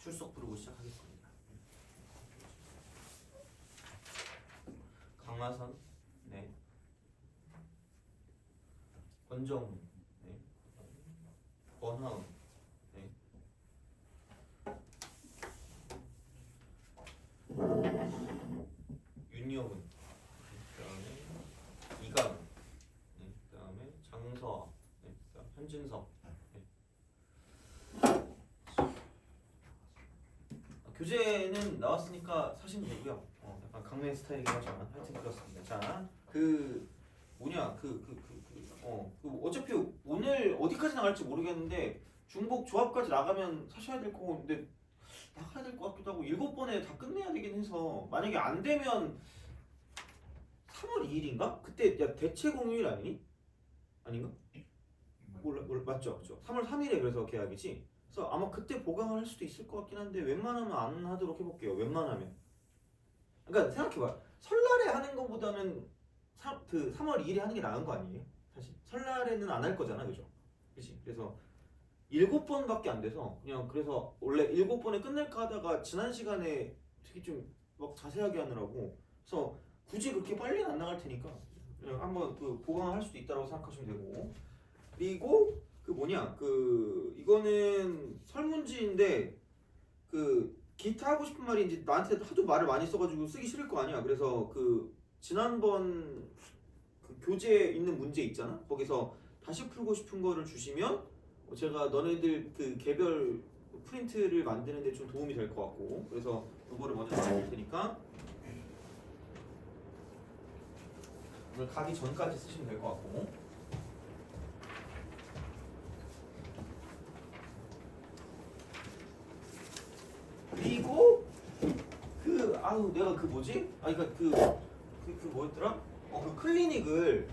출석 부르고 시작하겠습니다. 강마선, 네. 권정훈, 네. 권하은, 네. 윤여훈, 그다음에 이강, 네. 그다음에 장서, 네. 그다음 현진석. 네. 교재는 나왔으니까 사시면 되고요. 약간 강매 스타일이긴 하지만 하여튼 그렇습니다. 자, 어차피 오늘 어디까지 나갈지 모르겠는데 중복 조합까지 나가면 사셔야 될 거고, 근데 나가야 될 것 같기도 하고 7번에 다 끝내야 되긴 해서 만약에 안 되면 3월 2일인가? 그때 야 대체 공휴일 아니니? 아닌가? 몰라 맞죠? 3월 3일에 그래서 계약이지. 그래서 아마 그때 보강을 할 수도 있을 것 같긴 한데 웬만하면 안 하도록 해볼게요. 웬만하면. 그러니까 생각해봐. 설날에 하는 것보다는 3월 2일에 하는 게 나은 거 아니에요? 사실 설날에는 안 할 거잖아, 그죠? 그렇지? 그래서 7번밖에 안 돼서 그냥 그래서 원래 7번에 끝낼까 하다가 지난 시간에 되게 좀 막 자세하게 하느라고 그래서 굳이 그렇게 빨리는 안 나갈 테니까 그냥 한번 그 보강을 할 수도 있다고 생각하시면 되고. 그리고 이거는 설문지인데 기타 하고 싶은 말이 이제 나한테 하도 말을 많이 써가지고 쓰기 싫을 거 아니야. 그래서 지난번 교재에 있는 문제 있잖아. 거기서 다시 풀고 싶은 거를 주시면 제가 너네들 개별 프린트를 만드는 데 좀 도움이 될 것 같고, 그래서 그거를 먼저 나눠줄 테니까 오늘 가기 전까지 쓰시면 될 것 같고. 그리고 내가 뭐지? 뭐였더라? 클리닉을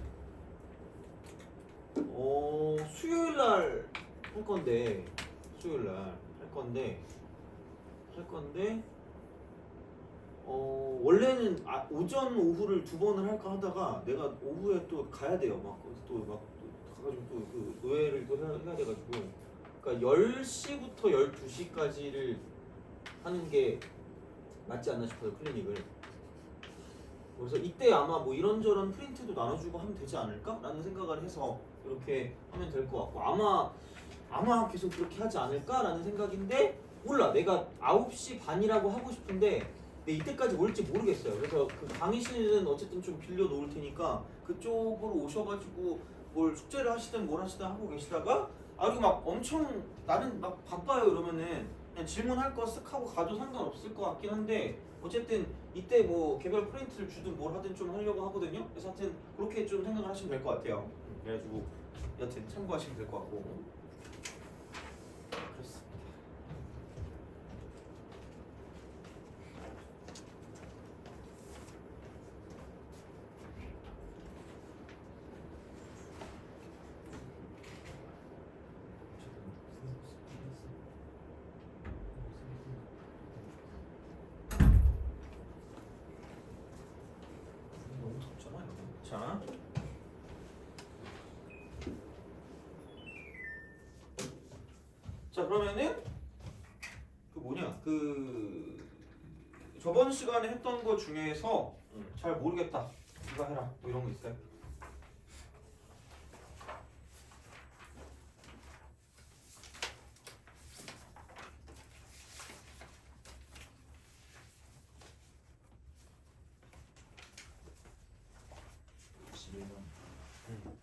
수요일 날 할 건데 원래는 오전 오후를 2번을 할까 하다가 내가 오후에 또 가야 돼요. 또 가가지고 또 노예를 또 해야 돼가지고, 그러니까 10시부터 12시까지를 하는 게 맞지 않나 싶어요, 클리닉을. 그래서 이때 아마 뭐 이런저런 프린트도 나눠주고 하면 되지 않을까라는 생각을 해서 이렇게 하면 될 것 같고, 아마 계속 그렇게 하지 않을까라는 생각인데 몰라. 내가 9시 반이라고 하고 싶은데 근데 이때까지 올지 모르겠어요. 그래서 강의실은 어쨌든 좀 빌려 놓을 테니까 그쪽으로 오셔가지고 뭘 숙제를 하시든 뭘 하시든 하고 계시다가 이거 막 엄청 나는 막 바빠요 이러면은 그냥 질문할 거 쓱 하고 가도 상관없을 것 같긴 한데, 어쨌든 이때 뭐 개별 프린트를 주든 뭘 하든 좀 하려고 하거든요. 그래서 하여튼 그렇게 좀 생각을 하시면 될 것 같아요. 그래가지고 여튼 참고하시면 될 것 같고. 그렇습니다. 너무 덥잖아 여기. 자, 그러면은 저번 시간에 했던 거 중에서 잘 모르겠다 이거 해라 뭐 이런 거 있어요? 음.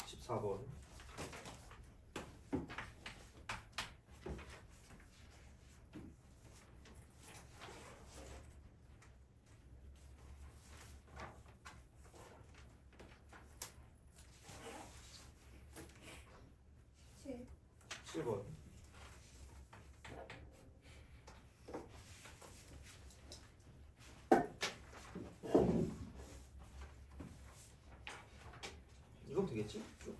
14번. 칠. 7번. 이건 되겠지? 쭉.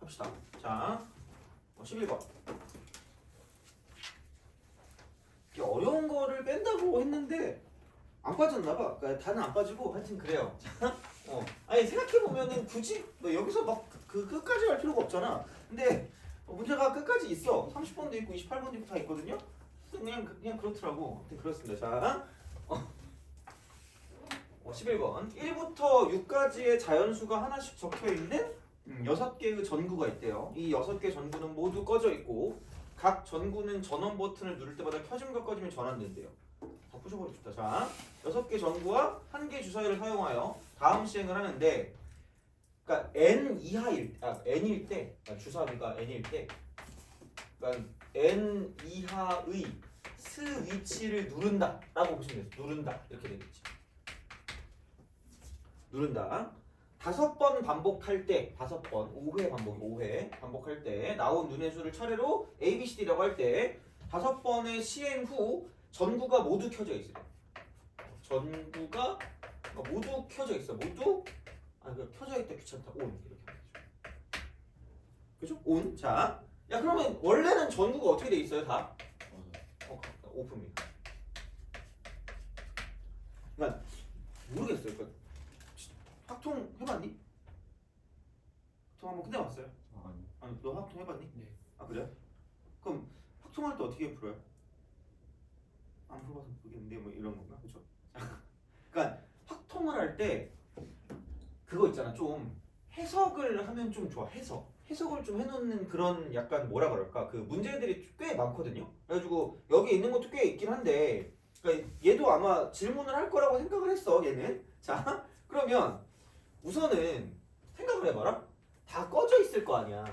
합시다. 자, 11번. 어려운 거를 뺀다고 했는데 안 빠졌나 봐. 그러니까 다는 안 빠지고 하여튼 그래요. 아니 생각해 보면은 굳이 뭐 여기서 막 그 끝까지 갈 필요가 없잖아. 근데 문제가 끝까지 있어. 30번도 있고 28번도 있고 다 있거든요. 그냥 그렇더라고. 아무튼 그렇습니다. 자, 11번. 1부터 6까지의 자연수가 하나씩 적혀 있는 6개의 전구가 있대요. 이 6개 전구는 모두 꺼져 있고 각 전구는 전원 버튼을 누를 때마다 켜짐과 꺼짐이 전환된대요. 다 부셔버립시다. 자, 6개 전구와 1개 주사위를 사용하여 다음 시행을 하는데, 그러니까 n일 때, 그러니까 주사위가 n일 때, 그러니까 n 이하의 스위치를 누른다라고 보시면 돼요. 누른다 이렇게 되겠지. 누른다. 5번 반복할 때, 5번, 5회 반복, 5회 반복할 때 나온 눈의 수를 차례로 A, B, C, D라고 할 때 5번의 시행 후 전구가 모두 켜져 있어요. 전구가 모두 켜져 있어. 모두 켜져 있다 귀찮다. 온 이렇게 하면 되죠. 그죠? 온. 자, 야 그러면 원래는 전구가 어떻게 돼 있어요? 다? 오프입니다. 그러니까 모르겠어요. 그러니까 확통 해봤니? 확통 한번 끝내봤어요? 아니 너 확통 해봤니? 네. 아 그래? 그럼 확통할 때 어떻게 풀어요? 안 풀어봐서 모르겠는데 뭐 이런 건가? 그죠? 그러니까 확통을 할 때 그거 있잖아. 좀 해석을 하면 좀 좋아. 해석을 좀 해놓는 그런 약간 뭐라 그럴까? 그 문제들이 꽤 많거든요. 그래가지고 여기 있는 것도 꽤 있긴 한데, 그러니까 얘도 아마 질문을 할 거라고 생각을 했어. 얘는. 자, 그러면 우선은 생각을 해봐라. 다 꺼져 있을 거 아니야.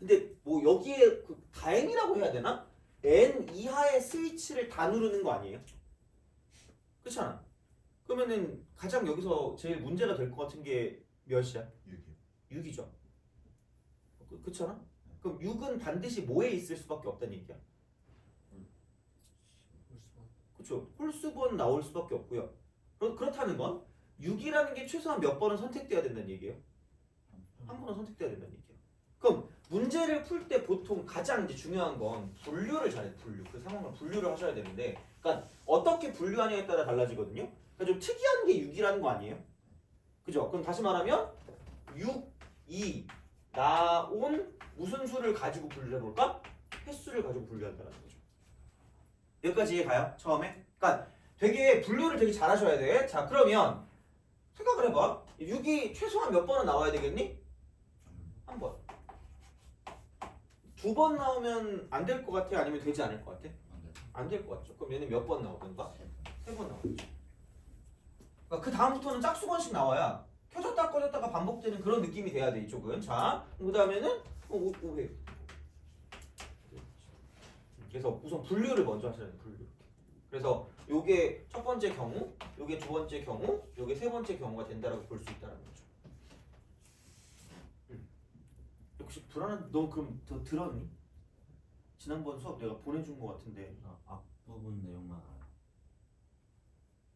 근데 뭐 여기에 그 다행이라고 해야 되나? N 이하의 스위치를 다 누르는 거 아니에요? 그렇잖아. 그러면은 가장 여기서 제일 문제가 될 것 같은 게 몇이야? 6이요. 6이죠. 그렇잖아? 그럼 6은 반드시 뭐에 있을 수밖에 없다는 얘기야. 그렇죠. 홀수번 나올 수밖에 없고요. 그렇다는 건 6이라는 게 최소한 몇 번은 선택돼야 된다는 얘기예요. 한 번은 선택돼야 된다는 얘기예요. 그럼 문제를 풀 때 보통 가장 이제 중요한 건 분류를 잘해. 그 상황을 분류를 하셔야 되는데, 그러니까 어떻게 분류하냐에 따라 달라지거든요. 그러니까 좀 특이한 게 6이라는 거 아니에요? 그죠? 그럼 다시 말하면 6, 2 나온 무슨 수를 가지고 분류해볼까? 횟수를 가지고 분류한다는 거죠. 여기까지 이해 가요? 처음에? 그러니까 되게 분류를 되게 잘 하셔야 돼. 자, 그러면 생각을 해봐. 6이 최소한 몇 번은 나와야 되겠니? 한 번. 2번 나오면 안 될 것 같아? 아니면 되지 않을 것 같아? 안 될 것 같죠. 그럼 얘는 몇 번 나오던가? 3번 나오겠죠. 그러니까 그 다음부터는 짝수건씩 나와야 켜졌다 꺼졌다가 반복되는 그런 느낌이 돼야 돼. 이쪽은. 자, 그 다음에는 5회. 그래서 우선 분류를 먼저 하셔야 돼요. 분류. 그래서 요게 첫 번째 경우, 요게 두 번째 경우, 요게 세 번째 경우가 된다라고 볼 수 있다는 거죠. 역시 불안한. 너 그럼 더 들었니? 지난번 수업 내가 보내준 거 같은데. 앞부분 내용만 알아요.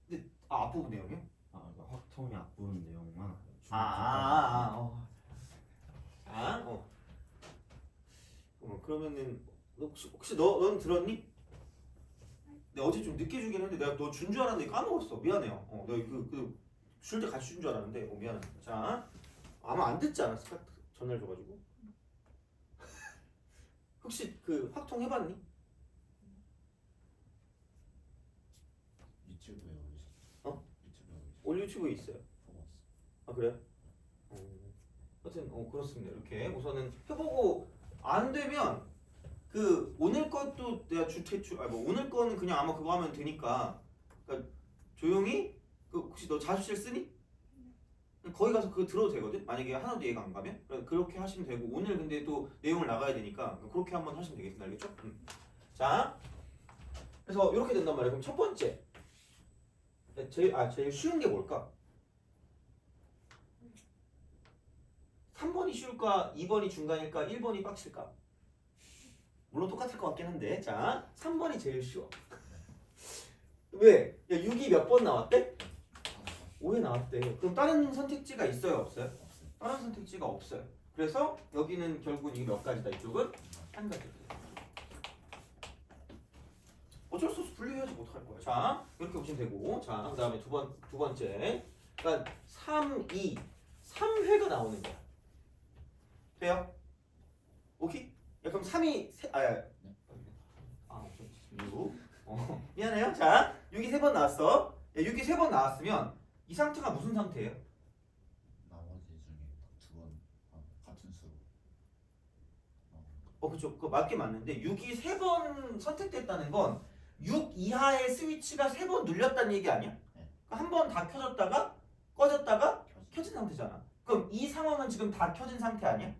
근데 앞부분 내용이요? 그러니까 확통의 앞부분 내용만 알아요. 그러면은 혹시 넌 들었니? 내가 어제 좀 늦게 주긴 했는데 내가 너 준 줄 알았는데 까먹었어. 미안해요. 너 줄 때 같이 준 줄 알았는데 미안합니다. 자, 아마 안 듣지 않았을까? 전화를 줘가지고. 혹시 그 확통 해봤니? 유튜브에 올 유튜브에 있어요. 보고 아 그래? 하여튼 그렇습니다. 이렇게 우선은 해보고 안 되면 그 오늘 것도 내가 오늘 거는 그냥 아마 그거 하면 되니까, 그러니까 조용히 혹시 너 자습실 쓰니? 거기 가서 그거 들어도 되거든? 만약에 하나도 이해가 안 가면? 그렇게 하시면 되고, 오늘 근데 또 내용을 나가야 되니까 그렇게 한번 하시면 되겠습니다. 알겠죠? 자, 그래서 이렇게 된단 말이에요. 그럼 첫 번째 제일 쉬운 게 뭘까? 3번이 쉬울까? 2번이 중간일까? 1번이 빡칠까? 물론 똑같을 것 같긴 한데, 자 3번이 제일 쉬워. 왜? 야, 6이 몇 번 나왔대? 5회 나왔대. 그럼 다른 선택지가 있어요? 없어요? 다른 선택지가 없어요. 그래서 여기는 결국은 이게 몇 가지다 이쪽은 한 가지. 어쩔 수 없어 분리해야지 못할 거야. 자 이렇게 보시면 되고 자 그다음에 두 번째 그러니까 3, 2, 3회가 나오는 거야. 돼요? 오케이? 야, 그럼 3이 아 6 미안해요. 자 6이 3번 나왔어. 야, 6이 3번 나왔으면 이 상태가 무슨 상태예요? 나머지 중에 두 번 같은 수로. 그쵸. 그거 맞게 맞는데 6이 3번 선택됐다는 건 6 이하의 스위치가 3번 눌렸다는 얘기 아니야? 네. 한 번 다 켜졌다가 꺼졌다가 켜진 상태잖아. 그럼 이 상황은 지금 다 켜진 상태 아니야?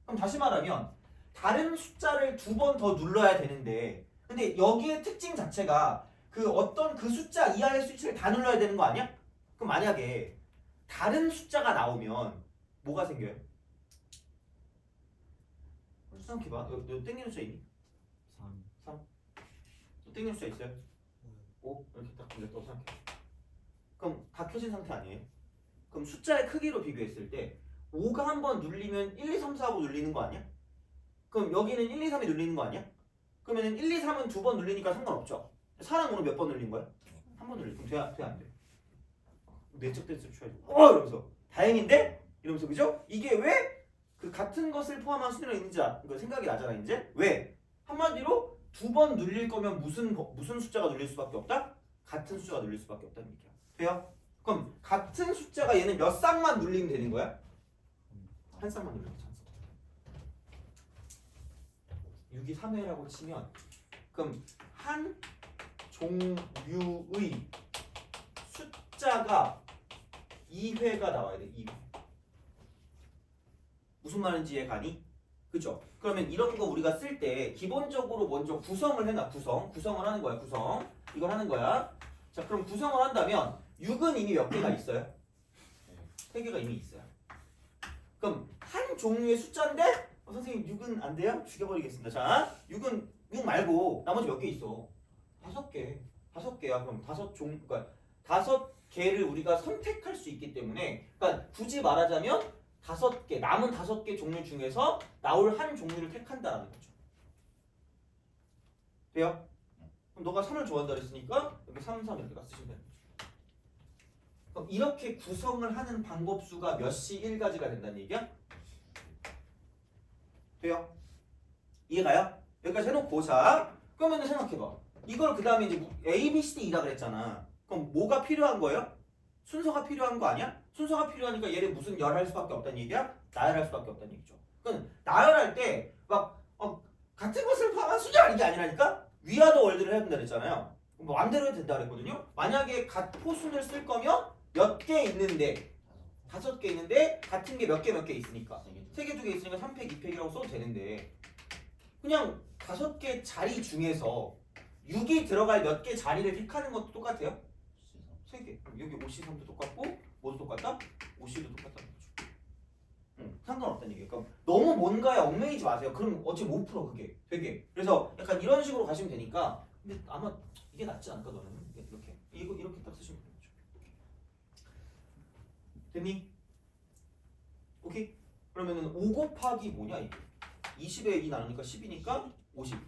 그럼 다시 말하면 다른 숫자를 2번 더 눌러야 되는데 근데 여기의 특징 자체가 그 어떤 그 숫자 이하의 스위치를 다 눌러야 되는 거 아니야? 그럼 만약에 다른 숫자가 나오면 뭐가 생겨요? 생각해봐. 너 땡기는 숫자 있니? 3 3. 너 땡기는 숫자 있어요? 5. 이렇게 딱 눌렸다고 생각해. 그럼 다 켜진 상태 아니에요? 그럼 숫자의 크기로 비교했을 때 5가 한 번 눌리면 1, 2, 3, 4하고 눌리는 거 아니야? 그럼 여기는 1, 2, 3이 눌리는 거 아니야? 그러면 1, 2, 3은 2번 눌리니까 상관없죠? 4랑 5는 몇 번 눌린 거야? 한 번 눌리. 그럼 돼 안 돼? 내적 댄스를 쳐야지. 이러면서 다행인데? 이러면서 그죠? 이게 왜 그 같은 것을 포함한 순위가 있는지 생각이 나잖아 이제? 왜? 한마디로 2번 눌릴 거면 무슨 숫자가 눌릴 수밖에 없다? 같은 숫자가 눌릴 수밖에 없다는 얘기야. 돼요? 그럼 같은 숫자가 얘는 몇 쌍만 눌리면 되는 거야? 한 쌍만 눌리면 돼. 6이 3회라고 치면 그럼 한 종류의 숫자가 2회가 나와야 돼. 2회. 무슨 말인지 이해가니? 그죠? 그러면 이런 거 우리가 쓸 때 기본적으로 먼저 구성을 해놔. 구성을 하는 거야. 이걸 하는 거야. 자 그럼 구성을 한다면 6은 이미 몇 개가 있어요? 3개가 이미 있어요. 그럼 한 종류의 숫자인데 선생님 6은 안 돼요? 죽여버리겠습니다. 자 6은 6 말고 나머지 몇 개 있어? 5개. 5개야. 그럼 5개를 우리가 선택할 수 있기 때문에 그러니까 굳이 말하자면 5개, 남은 5개 종류 중에서 나올 한 종류를 택한다라는 거죠. 돼요? 그럼 너가 3을 좋아한다 그랬으니까 여기 3, 3 이렇게 다 쓰시면 되는 거죠. 그럼 이렇게 구성을 하는 방법수가 몇 시 1가지가 된다는 얘기야? 돼요? 이해가요? 여기까지 해놓고 자 그러면 생각해봐. 이걸 그 다음에 이제 A, B, C, D, E라 그랬잖아. 그럼 뭐가 필요한 거예요? 순서가 필요한 거 아니야? 순서가 필요하니까 얘를 무슨 열할 수밖에 없다는 얘기야? 나열할 수밖에 없다는 얘기죠. 그럼 나열할 때 막 같은 것을 포함한 순위가 이게 아니라니까? 위아더 월드를 해야 된다 그랬잖아요. 뭐 마음대로 해도 된다 그랬거든요. 만약에 포순을 쓸 거면 몇 개 있는데 5개 있는데 같은 게 몇 개 있으니까 3개, 2개 있으니까 3팩, 2팩이라고 써도 되는데 그냥 5개 자리 중에서 6이 들어갈 몇 개 자리를 택하는 것도 똑같아요? 3개. 여기 OC3도 똑같고 뭐도 똑같다? OC도 똑같다는 거죠. 상관없다는 얘기예요. 그러니까 너무 뭔가에 얽매이지 마세요. 그럼 어차피 못 풀어 그게 되게. 그래서 약간 이런 식으로 가시면 되니까 근데 아마 이게 낫지 않을까 너는? 이렇게 딱 쓰시면 되는 거죠. 됐니? 오케이? 그러면은 5 곱하기 뭐냐 이게? 20에 2 나누니까 10이니까 50.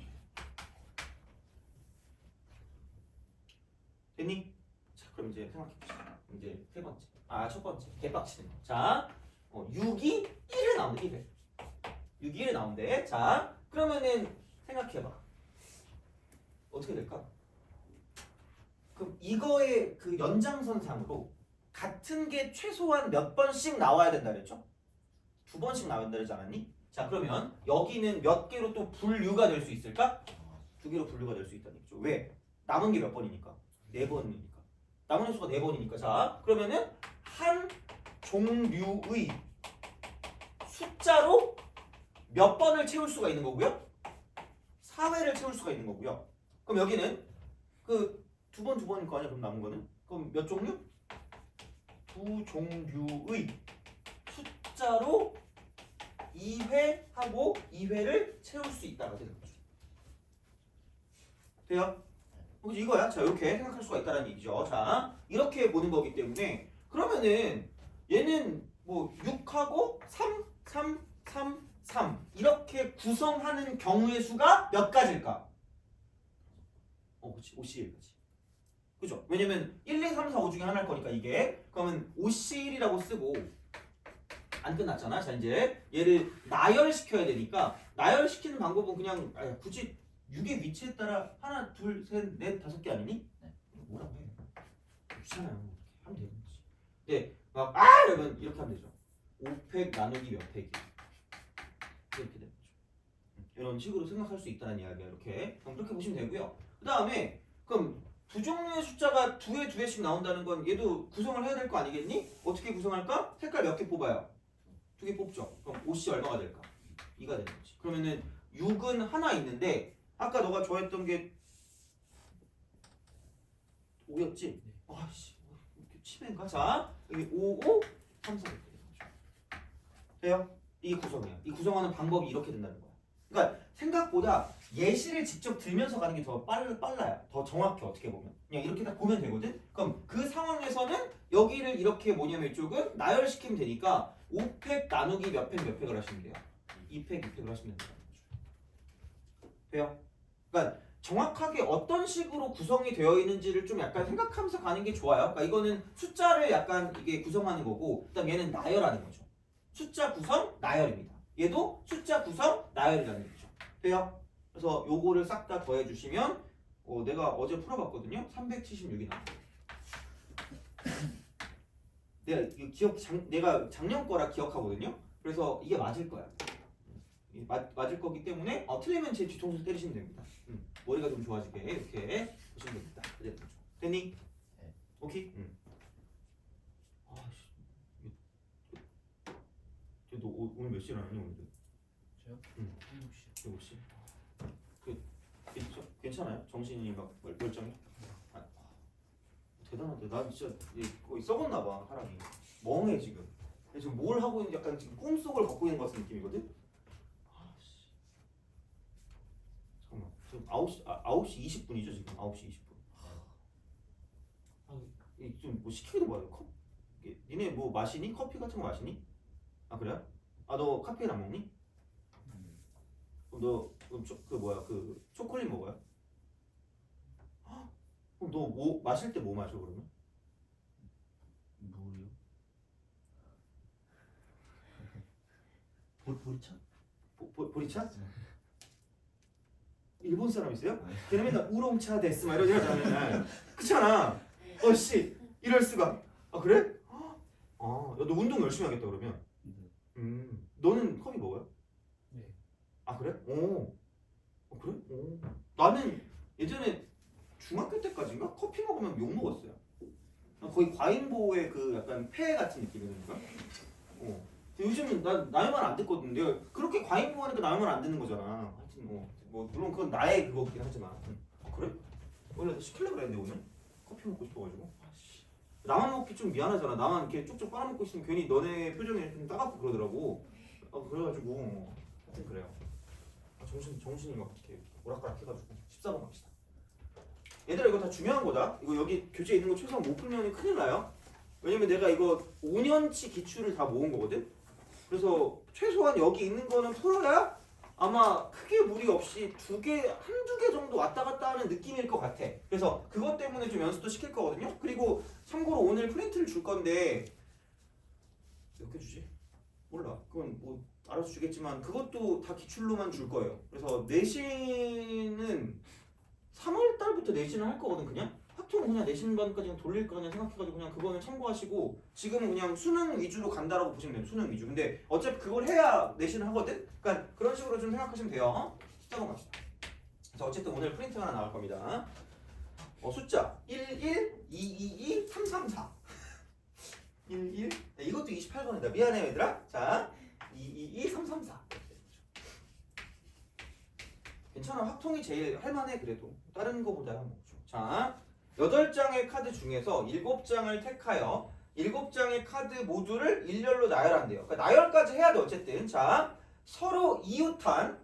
됐니? 자 그럼 이제 생각해보자. 이제 세 번째. 첫 번째. 개빡치는 거. 자 6이 1에 나온대. 1에. 6이 1에 나온대. 자 그러면은 생각해봐. 어떻게 될까? 그럼 이거의 그 연장선상으로 같은 게 최소한 몇 번씩 나와야 된다 그랬죠? 2번씩 나와야 된다 그러지 않았니? 자 그러면 여기는 몇 개로 또 분류가 될 수 있을까? 2개로 분류가 될 수 있다는 얘기죠. 왜? 남은 게 몇 번이니까? 4번이니까. 남은 수가 4번이니까. 자 그러면은 한 종류의 숫자로 몇 번을 채울 수가 있는 거고요? 4회를 채울 수가 있는 거고요. 그럼 여기는 그 2번일 거 아니야? 그럼 남은 거는? 그럼 몇 종류? 2종류의 숫자로 2회하고 2회를 채울 수 있다가 되는 거죠. 돼요? 그래서 이거야. 자 이렇게 생각할 수가 있다는 얘기죠. 자 이렇게 보는 거기 때문에 그러면은 얘는 뭐 6하고 3, 3, 3, 3 이렇게 구성하는 경우의 수가 몇 가지일까? 그렇지. OC1까지. 그죠? 왜냐면 1, 2, 3, 4, 5 중에 하나일 거니까 이게. 그러면 OC1이라고 쓰고 안 끝났잖아. 자 이제 얘를 나열시켜야 되니까 나열시키는 방법은 그냥 굳이 6의 위치에 따라 하나, 둘, 셋, 넷, 5개 아니니? 네. 뭐라고 해? 귀찮아요. 하면 되는 거지. 근데 막 이러면 이렇게 하면 되죠. 5팩 나누기 몇 팩이 이렇게 되는 거죠. 이런 식으로 생각할 수 있다는 이야기야. 이렇게 그럼 그렇게 보시면 되고요. 그 다음에 그럼 두 종류의 숫자가 두 개씩 나온다는 건 얘도 구성을 해야 될 거 아니겠니? 어떻게 구성할까? 색깔 몇 개 뽑아요? 2개 뽑죠. 그럼 5C 얼마가 될까? 2가 되는 거지. 그러면은 6은 하나 있는데 아까 너가 좋아했던 게 5였지? 아씨 이렇게 치매인가? 자 여기 5, 5, 3, 4 이렇게 되는 거죠. 돼요? 이게 구성이야. 이 구성하는 방법이 이렇게 된다는 거야. 그러니까 생각보다 예시를 직접 들면서 가는 게 더 빨라요. 더 정확해 어떻게 보면. 그냥 이렇게 딱 보면 되거든. 그럼 그 상황에서는 여기를 이렇게 뭐냐면 이쪽은 나열시키면 되니까 5팩 나누기 몇 팩을 하시면 돼요. 2팩, 2팩을 하시면 된다는 거죠. 돼요? 그러니까 정확하게 어떤 식으로 구성이 되어 있는지를 좀 약간 생각하면서 가는 게 좋아요. 그러니까 이거는 숫자를 약간 이게 구성하는 거고, 그다음 얘는 나열하는 거죠. 숫자 구성 나열입니다. 얘도 숫자 구성 나열이라는 거죠. 돼요? 그래서 요거를 싹 다 더해 주시면 내가 어제 풀어봤거든요. 376이 나와요. 내가 작년 거라 기억하거든요. 그래서 이게 맞을 거야. 맞을 거기 때문에 틀리면 제 뒤통수 때리시면 됩니다. 머리가 좀 좋아지게 이렇게 보시면 됩니다. 됐니? 네. 오케이? 아씨, 너 오늘 몇 시에 나왔니 오늘? 저요? 7시. 7시. 괜찮아요? 정신이 막 멀쩡해? 대단하다. 난 진짜 거의 썩었나 봐 사람이. 멍해 지금. 지금 뭘 하고 있는지 약간 지금 꿈속을 걷고 있는 것 같은 느낌이거든. 아씨. 잠깐만. 지금 9시 20분이죠 지금. 9시 20분. 좀 뭐 시키기도 뭐하요? 니네 뭐 마시니? 커피 같은 거 마시니? 아 그래요? 너 카페인 안 먹니? 그럼 너 그 초콜릿 먹어요? 그럼 너 뭐 마실 때 뭐 마셔 그러면? 물이요? 보리차? 보리차? 일본 사람이세요? 걔네 맨날 우롱차 데스 막 이러잖아 맨날. 그렇잖아. 씨 이럴 수가. 아 그래? 너 운동 열심히 하겠다 그러면. 너는 커피 먹어요? 네. 아 그래? 그래? 나는 예전에 중학교 때까지인가 커피 먹으면 욕 먹었어요. 거의 과잉보호의 그 약간 폐 같은 느낌이니까. 요즘은 나 남의 말 안 듣거든. 내가 그렇게 과잉보호하니까 남의 말 안 듣는 거잖아. 하여튼 뭐 물론 그건 나의 그거긴 하지만. 그래? 원래 시키려고 그랬는데 오늘 커피 먹고 싶어가지고. 나만 먹기 좀 미안하잖아. 나만 이렇게 쪽쪽 빨아먹고 있으면 괜히 너네 표정이 좀 따갑고 그러더라고. 그래가지고 하여튼 그래요. 정신이 막 이렇게 오락가락 해가지고 14번 갑시다. 얘들아 이거 다 중요한 거다. 이거 여기 교재에 있는 거 최소한 못 풀면 큰일 나요. 왜냐면 내가 이거 5년치 기출을 다 모은 거거든. 그래서 최소한 여기 있는 거는 풀어야 아마 크게 무리 없이 한두 개 정도 왔다 갔다 하는 느낌일 것 같아. 그래서 그것 때문에 좀 연습도 시킬 거거든요. 그리고 참고로 오늘 프린트를 줄 건데 몇 개 주지? 몰라. 그건 뭐 알아서 주겠지만 그것도 다 기출로만 줄 거예요. 그래서 내신은 3월 달부터 내신을 할 거거든. 그냥 학통은 그냥 내신반까지 돌릴 거 그냥 생각해가지고 그냥 그거는 참고하시고 지금은 그냥 수능 위주로 간다라고 보시면 돼요. 수능 위주. 근데 어차피 그걸 해야 내신을 하거든. 그러니까 그런 식으로 좀 생각하시면 돼요. 숫자로 갑시다. 그래서 어쨌든 오늘 프린트가 하나 나올 겁니다. 숫자 11, 222, 334. 11. 이것도 28번이다. 미안해요 얘들아. 자 222, 334. 괜찮아. 확통이 제일 할만해. 그래도 다른 거보다 뭐. 자 8장의 카드 중에서 7장을 택하여 7장의 카드 모두를 일렬로 나열한대요. 그러니까 나열까지 해야 돼 어쨌든. 자 서로 이웃한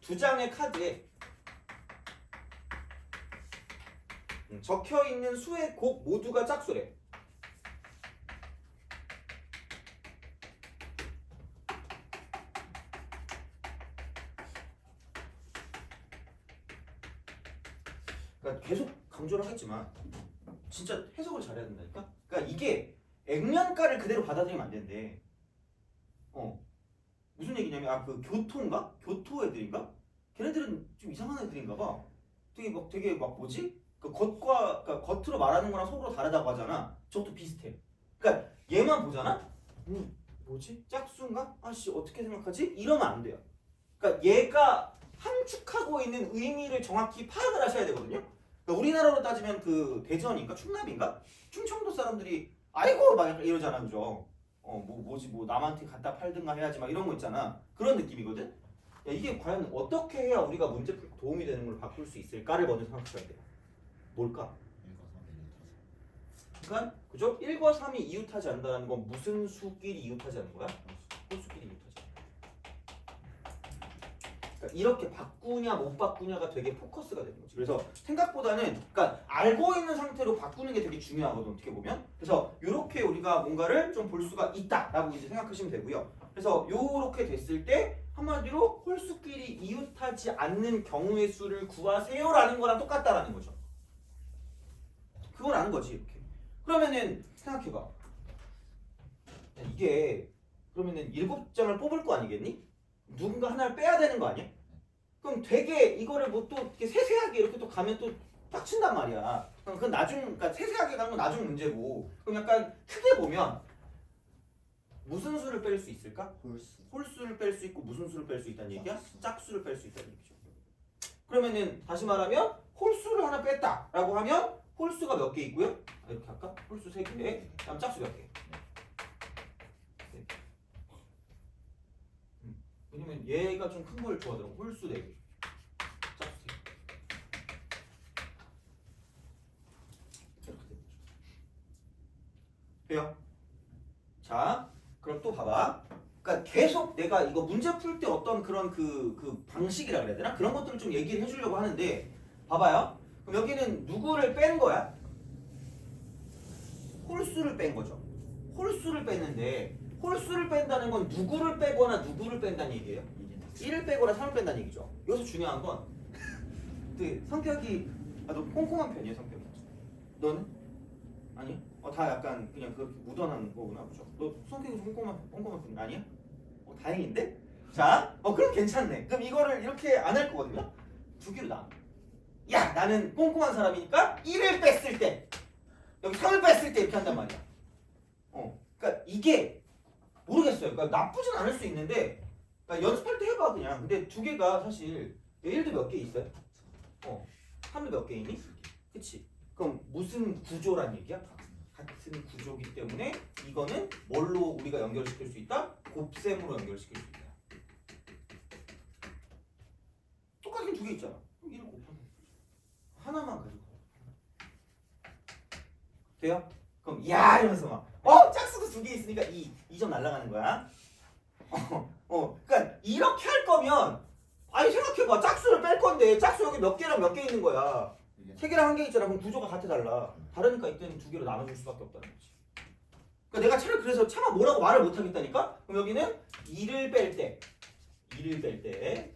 두 장의 카드에 적혀 있는 수의 곱 모두가 짝수래. 그러니까 계속 강조를 하겠지만 진짜 해석을 잘해야 된다니까. 그러니까 이게 액면가를 그대로 받아들이면 안 되는데 무슨 얘기냐면 그 교토인가? 교토 애들인가? 걔네들은 좀 이상한 애들인가 봐. 되게 막 뭐지? 그 겉과 그러니까 겉으로 말하는 거랑 속으로 다르다고 하잖아. 저것도 비슷해. 그러니까 얘만 보잖아. 뭐지? 짝수인가? 아씨 어떻게 생각하지? 이러면 안 돼요. 그러니까 얘가 함축하고 있는 의미를 정확히 파악을 하셔야 되거든요. 그러니까 우리나라로 따지면 그 대전인가 충남인가? 충청도 사람들이 아이고 막 이러잖아, 그죠? 뭐지 남한테 갖다 팔든가 해야지 막 이런 거 있잖아. 그런 느낌이거든. 야, 이게 과연 어떻게 해야 우리가 문제 풀 때 도움이 되는 걸 바꿀 수 있을까를 먼저 생각해야 돼요. 뭘까? 1과 3이 그러니까 그죠? 1과 3이 이웃하지 않는다는 건 무슨 수끼리 이웃하지 않는 거야? 홀수끼리 이웃하지 않는 거야. 그러니까 이렇게 바꾸냐 못 바꾸냐가 되게 포커스가 되는 거지. 그래서 생각보다는 그러니까 알고 있는 상태로 바꾸는 게 되게 중요하거든, 어떻게 보면. 그래서 이렇게 우리가 뭔가를 좀 볼 수가 있다라고 이제 생각하시면 되고요. 그래서 요렇게 됐을 때 한마디로 홀수끼리 이웃하지 않는 경우의 수를 구하세요라는 거랑 똑같다라는 거죠. 그걸 아는 거지 이렇게. 그러면은 생각해봐. 야, 이게 그러면은 7장을 뽑을 거 아니겠니? 누군가 하나를 빼야 되는 거 아니야? 그럼 되게 이거를 뭐 또 이렇게 세세하게 이렇게 또 가면 또 빡친단 말이야. 그건 그러니까 세세하게 가는 건 나중 문제고. 그럼 약간 크게 보면 무슨 수를 뺄 수 있을까? 홀수. 홀수를 뺄 수 있고 무슨 수를 뺄 수 있다는 얘기야? 짝수를 뺄 수 있다는 얘기죠. 그러면은 다시 말하면 홀수를 하나 뺐다라고 하면 홀수가 몇 개 있고요? 이렇게 할까? 홀수 3개, 다음 짝수 몇 개? 왜냐면 얘가 좀 큰 걸 좋아하더라고. 홀수 4개, 짝수 3개. 이렇게 되는 거죠. 돼요? 자, 그럼 또 봐봐. 그러니까 계속 내가 이거 문제 풀 때 어떤 그런 그 방식이라 그래야 되나? 그런 것들을 좀 얘기를 해주려고 하는데 봐봐요. 그럼 여기는 누구를 뺀 거야? 홀수를 뺀 거죠. 홀수를 뺐는데 홀수를 뺀다는 건 누구를 빼거나 누구를 뺀다는 얘기예요? 1을 빼거나 3을 뺀다는 얘기죠. 여기서 중요한 건 성격이 너 꼼꼼한 편이야, 성격이. 너는? 아니? 다 약간 그냥 그렇게 무던한 거구나, 그죠? 너 성격이 좀 꼼꼼한 편 아니야? 다행인데? 자, 그럼 괜찮네. 그럼 이거를 이렇게 안 할 거거든요? 2개로 나눠. 야, 나는 꼼꼼한 사람이니까 1을 뺐을 때 여기 3을 뺐을 때 이렇게 한단 말이야. 그러니까 이게 모르겠어요. 그러니까 나쁘진 않을 수 있는데 그러니까 연습할 때 해봐 그냥. 근데 2개가 사실 1도 몇 개 있어요? 3도 몇 개 있니? 그치? 그럼 무슨 구조란 얘기야? 같은 구조기 때문에 이거는 뭘로 우리가 연결시킬 수 있다? 곱셈으로 연결시킬 수 있다. 똑같은 2개 있잖아. 1을 곱하면 하나만 가지고 돼요? 그럼 야 이러면서 막 짝수도 2개 있으니까 2점 날아가는 거야. 그러니까 이렇게 할 거면 아니 생각해봐. 짝수를 뺄 건데 짝수 여기 몇 개랑 몇 개 있는 거야. 3개랑 1개 있잖아. 그럼 구조가 같아 달라. 다르니까 이때는 2개로 나눠줄 수밖에 없다는 거지. 그러니까 내가 차라리 그래서 차마 뭐라고 말을 못 하겠다니까. 그럼 여기는 2를 뺄 때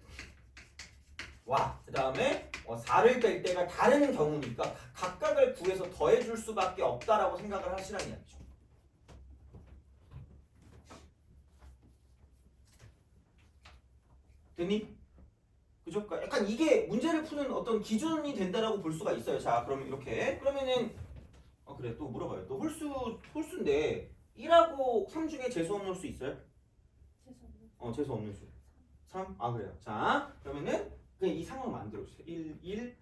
와, 그 다음에 4를 뺄 때가 다른 경우니까 각각을 구해서 더해줄 수밖에 없다라고 생각을 하시라는 이야기죠. 됐니? 그죠? 그러니까 약간 이게 문제를 푸는 어떤 기준이 된다라고 볼 수가 있어요. 자, 그러면 이렇게 그러면은 그래 또 물어봐요. 또 홀수인데 1하고 3 중에 재수 없는 수 있어요? 재수 없는 수. 3? 그래요. 자, 그러면은 그냥 이 상황을 만들어 주세요. 1, 1,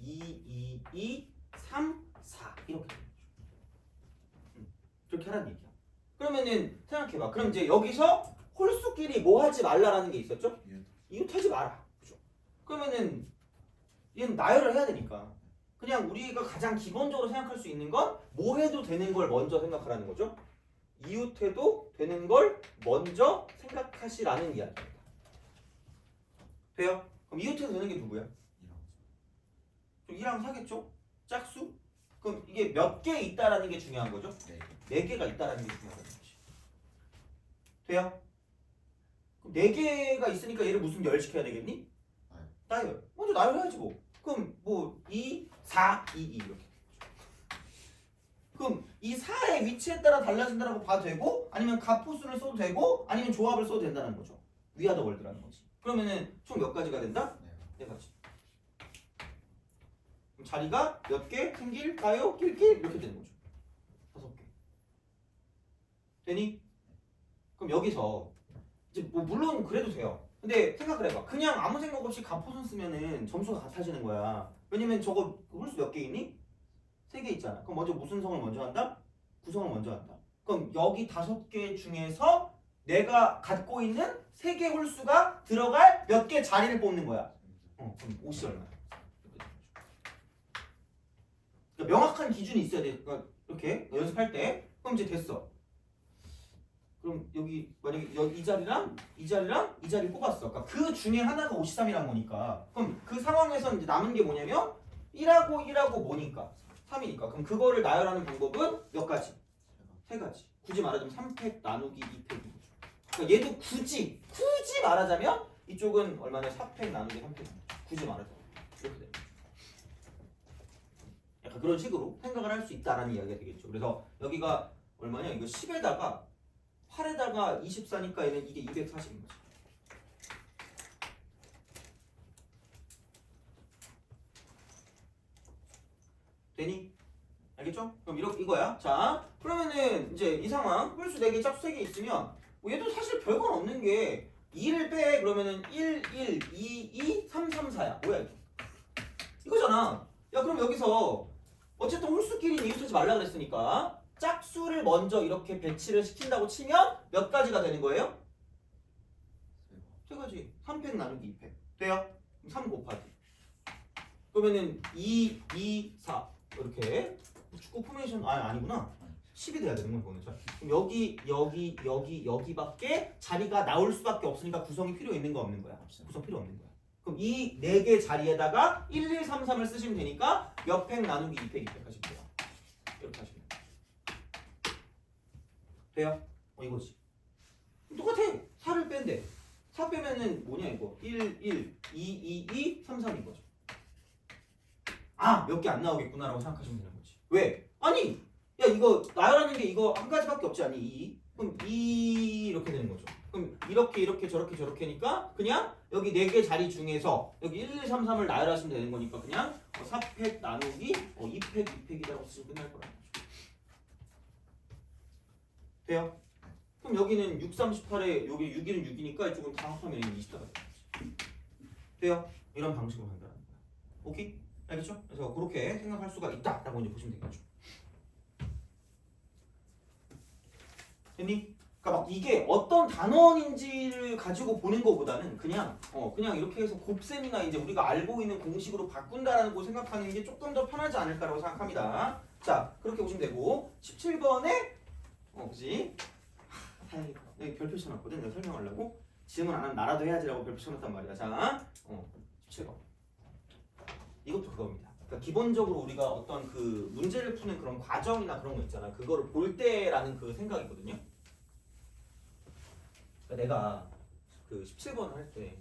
2, 2, 2, 3, 4 이렇게 되는 거죠. 그렇게 하라는 얘기야. 그러면은 생각해봐. 그럼 이제 여기서 홀수끼리 뭐 하지 말라라는 게 있었죠? 이웃하지 마라. 그죠? 그러면은 얘는 나열을 해야 되니까 그냥 우리가 가장 기본적으로 생각할 수 있는 건 뭐 해도 되는 걸 먼저 생각하라는 거죠. 이웃해도 되는 걸 먼저 생각하시라는 이야기입니다. 돼요? 그럼 이웃해도 되는 게 누구야? 2랑 4겠죠? 짝수? 그럼 이게 몇 개 있다라는 게 중요한 거죠? 4개가 있다라는 게 중요하다는 거지. 돼요? 그럼 4개가 있으니까 얘를 무슨 열시켜야 되겠니? 나열. 먼저 나열해야지 뭐. 그럼 뭐 2, 4, 2, 2 이렇게. 그럼 이 4의 위치에 따라 달라진다라고 봐도 되고 아니면 갑호수를 써도 되고 아니면 조합을 써도 된다는 거죠. 위아더 월드라는 거지. 그러면은 총 몇 가지가 된다? 네. 4가지. 그럼 자리가 몇 개 생길까요? 낄낄 이렇게 되는 거죠. 5개. 되니? 그럼 여기서 이제 뭐 물론 그래도 돼요. 근데 생각을 해봐. 그냥 아무 생각 없이 갑호선 쓰면은 점수가 같아지는 거야. 왜냐면 저거 홀수 몇 개 있니? 3개 있잖아. 그럼 먼저 무슨 성을 먼저 한다? 구성을 먼저 한다. 그럼 여기 5개 중에서 내가 갖고 있는 3개 홀수가 들어갈 몇 개 자리를 뽑는 거야. 그럼 옷이 얼마야? 그러니까 명확한 기준이 있어야 돼. 그러니까 이렇게 연습할 때. 그럼 이제 됐어. 그럼 여기 만약에 여기 이 자리랑 이 자리랑 이 자리 뽑았어. 그러니까 그 중에 하나가 53이란 거니까. 그럼 그 상황에서 이제 남은 게 뭐냐면 1하고 1하고 뭐니까 3이니까. 그럼 그거를 나열하는 방법은 몇 가지? 3가지. 굳이 말하자면 3팩 나누기 2팩인 거죠. 그러니까 얘도 굳이 말하자면 이쪽은 얼마냐? 4팩 나누기 3팩. 굳이 말하자면 이렇게 됩니다. 약간 그런 식으로 생각을 할 수 있다라는 이야기가 되겠죠. 그래서 여기가 얼마냐? 이거 10에다가 8에다가 24니까 얘는 이게 240인 거지. 되니? 알겠죠? 그럼 이거야. 자, 그러면은 이제 이 상황 홀수 4개, 짝수 3개 있으면 뭐 얘도 사실 별건 없는 게 2를 빼 그러면은 1, 1, 2, 2, 3, 3, 4야. 뭐야 이게? 이거잖아. 야 그럼 여기서 어쨌든 홀수끼리는 이웃하지 말라 그랬으니까 짝수를 먼저 이렇게 배치를 시킨다고 치면 몇 가지가 되는 거예요? 3가지. 3팩 나누기 2팩. 돼요? 3 곱하기. 그러면은 2, 2, 4 이렇게 축구 포메이션 아니구나. 10이 돼야 되는 거야 이거는. 자, 그럼 여기밖에 자리가 나올 수밖에 없으니까 구성이 필요 있는 거 없는 거야? 구성 필요 없는 거야. 그럼 이 4개 자리에다가 1, 2, 3, 3을 쓰시면 되니까 몇 팩 나누기 2팩, 2팩 하시면 돼요. 이렇게 하시면 돼요. 돼요? 이거지. 똑같아. 4를 뺀대. 4 빼면은 뭐냐 이거. 1, 1, 2, 2, 2, 3, 3인 거죠. 아, 몇 개 안 나오겠구나라고 생각하시면 되는 거지. 왜? 아니, 야 이거 나열하는 게 이거 한 가지밖에 없지 않니? 2. 그럼 2 이렇게 되는 거죠. 그럼 이렇게 저렇게니까 그냥 여기 4개 자리 중에서 여기 1, 2, 3, 3을 나열하시면 되는 거니까 그냥 4팩 나누기 2팩, 2팩이라고 쓰시면 끝날 거라는 거죠. 돼요? 그럼 여기는 6, 38에 여기 6일은 6이니까 이쪽은 다 합하면 24가 되는 거지. 돼요? 이런 방식으로 한다는 거야. 오케이? 알겠죠? 그래서 그렇게 생각할 수가 있다라고 이제 보시면 되겠죠. 됐니? 그러니까 막 이게 어떤 단원인지를 가지고 보는 것보다는 그냥 이렇게 해서 곱셈이나 이제 우리가 알고 있는 공식으로 바꾼다라는 거 생각하는 게 조금 더 편하지 않을까라고 생각합니다. 자, 그렇게 보시면 되고 17번에 그지? 다행이다. 여기 별표 쳐놨거든. 내가 설명하려고. 질문 안 하면 나라도 해야지라고 별표 쳐놨단 말이야. 자, 17번. 이것도 그겁니다. 그러니까 기본적으로 우리가 어떤 그 문제를 푸는 그런 과정이나 그런 거 있잖아. 그거를 볼 때라는 그 생각이거든요. 그러니까 내가 그 17번을 할 때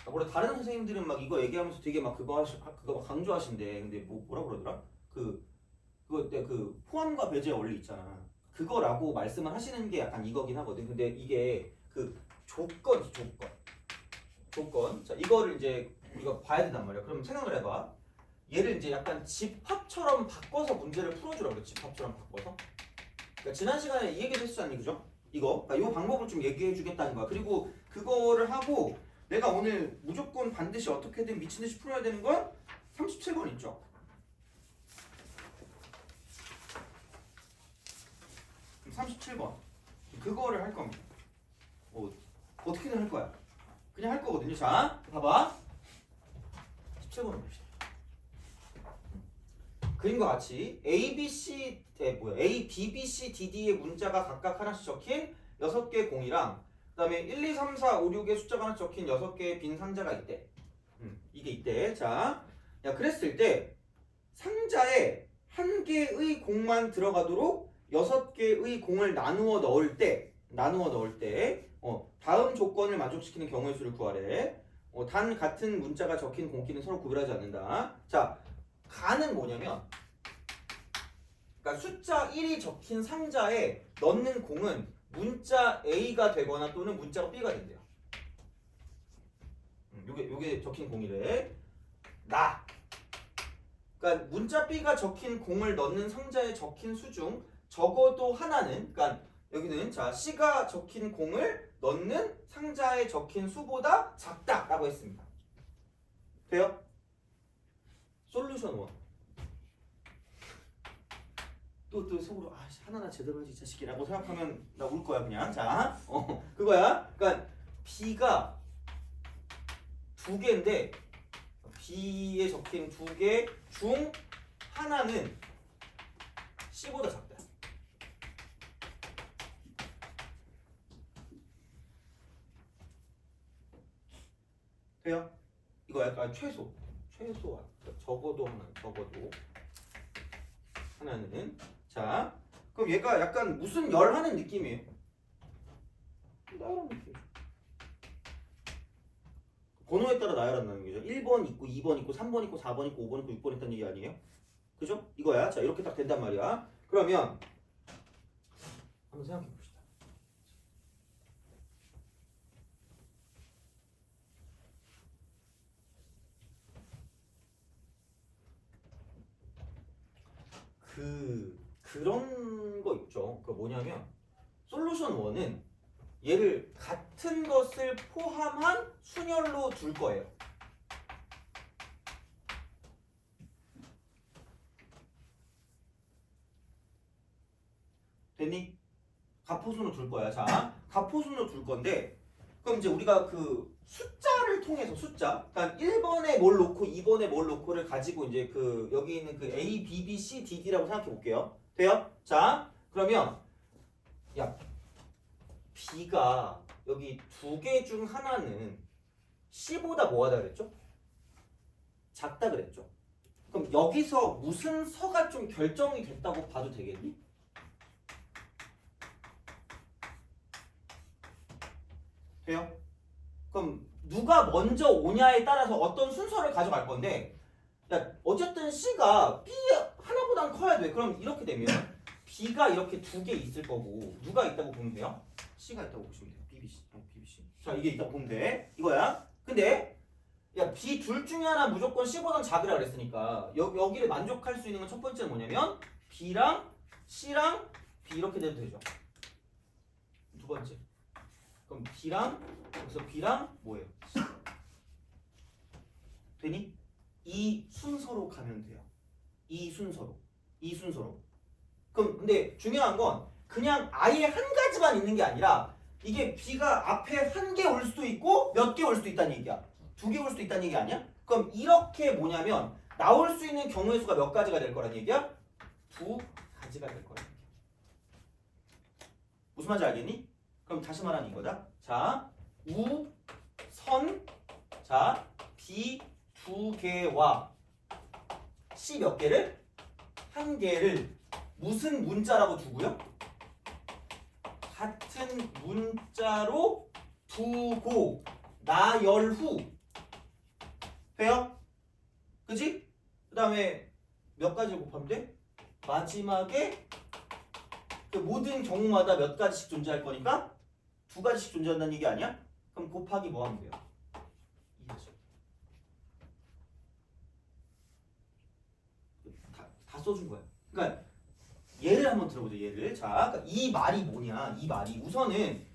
원래 다른 선생님들은 막 이거 얘기하면서 되게 막 그거 막 강조하신대. 근데 뭐라 그러더라? 그거 때 그 포함과 배제의 원리 있잖아. 그거라고 말씀을 하시는 게 약간 이거긴 하거든. 근데 이게 그 조건. 자, 이거를 이제 우리가 봐야 된단 말이야. 그럼 생각을 해봐. 얘를 이제 약간 집합처럼 바꿔서 문제를 풀어주라고 그래. 집합처럼 바꿔서. 그러니까 지난 시간에 이 얘기를 했었잖니, 그죠? 이거. 그러니까 이 방법을 좀 얘기해 주겠다는 거야. 그리고 그거를 하고 내가 오늘 무조건 반드시 어떻게든 미친 듯이 풀어야 되는 건 37번 있죠. 그럼 37번. 그거를 할 겁니다. 어떻게든 할 거야. 그냥 할 거거든요. 자, 봐봐. 17번을 봅시다. 그림과 같이 A, B, B, C, D, D의 문자가 각각 하나씩 적힌 6개의 공이랑 그 다음에 1, 2, 3, 4, 5, 6의 숫자가 하나 적힌 6개의 빈 상자가 있대. 이게 있대. 자, 야 그랬을 때 상자에 한 개의 공만 들어가도록 6개의 공을 나누어 넣을 때 다음 조건을 만족시키는 경우의 수를 구하래. 단 같은 문자가 적힌 공끼는 서로 구별하지 않는다. 자, 가는 뭐냐면 그러니까 숫자 1이 적힌 상자에 넣는 공은 문자 A가 되거나 또는 문자가 B가 된대요. 요게 적힌 공이래. 그러니까 문자 B가 적힌 공을 넣는 상자에 적힌 수 중 적어도 하나는, 그러니까 여기는 자 C가 적힌 공을 넣는 상자에 적힌 수보다 작다라고 했습니다. 돼요? 솔루션 1. 또 속으로 하나나 제대로 하지 이 자식이라고 생각하면 나 울 거야 그냥. 자, 그거야. 그러니까 B가 두 개인데 B에 적힌 두 개 중 하나는 C보다 작다. 돼요? 이거 약간 최소 적어도 하나는 자 그럼 얘가 약간 무슨 열 하는 느낌이에요. 나열한 느낌. 번호에 따라 나열한다는 거죠. 1번 있고 2번 있고 3번 있고 4번 있고 5번 있고 6번 있다는 얘기 아니에요? 그죠? 이거야. 자 이렇게 딱 된단 말이야. 그러면 한번 생각해 봅시다. 그런 거 있죠. 그 뭐냐면 솔루션 1은 얘를 같은 것을 포함한 순열로 둘 거예요. 됐니? 가포순으로 둘 거야. 자, 가포순으로 둘 건데 그럼 이제 우리가 그 숫자를 통해서 숫자, 그러니까 1번에 뭘 놓고 2번에 뭘 놓고를 가지고 이제 그 여기 있는 그 A, B, B, C, D, D라고 생각해 볼게요. 돼요? 자, 그러면 야 B가 여기 두 개 중 하나는 C보다 뭐하다 그랬죠? 작다 그랬죠? 그럼 여기서 무슨 서가 좀 결정이 됐다고 봐도 되겠니? 돼요? 그럼 누가 먼저 오냐에 따라서 어떤 순서를 가져갈 건데 야 어쨌든 C가 B 하나보단 커야 돼. 그럼 이렇게 되면 B가 이렇게 두 개 있을 거고 누가 있다고 보면 돼요? C가 있다고 보시면 돼요. BBC. 자 이게 있다고 보면 돼. 이거야. 근데 야 B 둘 중에 하나 무조건 C보단 작으라 그랬으니까 여기를 만족할 수 있는 건 첫 번째는 뭐냐면 B랑 C랑 B 이렇게 돼도 되죠. 두 번째. 그럼 B랑 여기서 B랑 뭐예요? C. 되니? 이 순서로 가면 돼요. 이 순서로. 그럼 근데 중요한 건 그냥 아예 한 가지만 있는 게 아니라 이게 B가 앞에 한 개 올 수도 있고 몇 개 올 수도 있다는 얘기야. 두 개 올 수도 있다는 얘기 아니야? 그럼 이렇게 뭐냐면 나올 수 있는 경우의 수가 몇 가지가 될 거란 얘기야? 두 가지가 될 거란 얘기야. 무슨 말인지 알겠니? 그럼 다시 말하는 이거다. 자, 자, B 두 개와 C 몇 개를? 한 개를 무슨 문자라고 두고요? 같은 문자로 두고 나열 후 돼요? 그지? 그 다음에 몇 가지를 곱하면 돼? 마지막에 그 모든 경우마다 몇 가지씩 존재할 거니까 두 가지씩 존재한다는 얘기 아니야? 그럼 곱하기 뭐 하면 돼요? 2하죠. 다 써준 거야. 그러니까 예를 한번 들어보자. 예를. 자, 그러니까 이 말이 뭐냐? 이 말이 우선은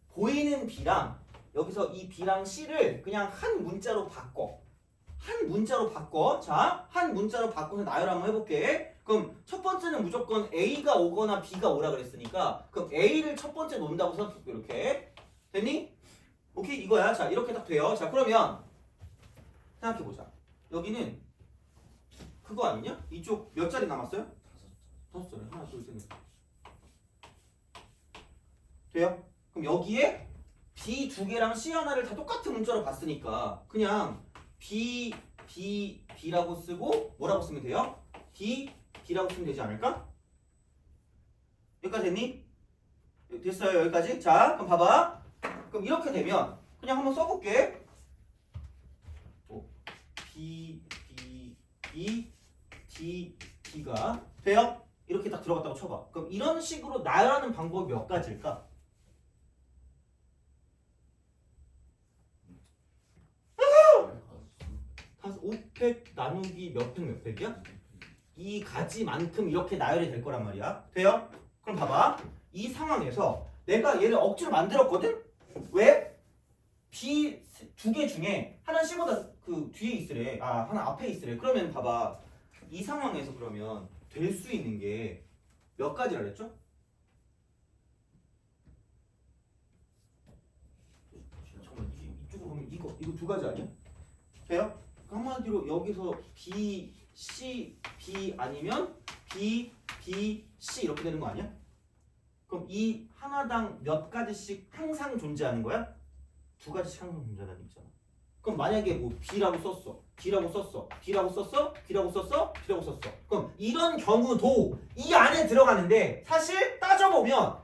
보이는 B랑 여기서 이 B랑 C를 그냥 한 문자로 바꿔. 자, 한 문자로 바꿔서 나열 한번 해볼게. 그럼 첫 번째는 무조건 A가 오거나 B가 오라 그랬으니까 그럼 A를 첫 번째 놓는다고 생각해볼게. 이렇게. 됐니? 오케이 이거야. 자 이렇게 딱 돼요. 자 그러면 생각해보자. 여기는 그거 아니냐? 이쪽 몇 자리 남았어요? 5자리. 하나 둘 셋 넷. 돼요? 그럼 여기에 B 두 개랑 C 하나를 다 똑같은 문자로 봤으니까 그냥 B라고 쓰고 뭐라고 쓰면 돼요? B라고 쓰면 되지 않을까? 여기까지 됐니? 됐어요 여기까지? 자 그럼 봐봐. 그럼 이렇게 되면 그냥 한번 써볼게. B, B, E, D, D가 돼요? 이렇게 딱 들어갔다고 쳐봐. 그럼 이런 식으로 나열하는 방법이 몇 가지일까? 다섯 5팩 나누기 몇 팩 몇 팩이야? 이 가지만큼 이렇게 나열이 될 거란 말이야. 돼요? 그럼 봐봐. 이 상황에서 내가 얘를 억지로 만들었거든? 왜? B 두 개 중에 하나 C보다 그 뒤에 있으래. 아, 하나 앞에 있으래. 그러면 봐봐. 이 상황에서 그러면 될 수 있는 게 몇 가지라 그랬죠? 잠깐만, 이쪽으로 보면 이거 두 가지 아니야? 돼요? 한마디로 여기서 B, C, B 아니면 B, B, C 이렇게 되는 거 아니야? 그럼 이 하나당 몇 가지씩 항상 존재하는 거야? 두 가지씩 항상 존재하는 얘기잖아. 그럼 만약에 뭐 B라고 썼어, D라고 썼어, B라고 썼어, B라고 썼어, B라고 썼어. 그럼 이런 경우도 이 안에 들어가는데 사실 따져보면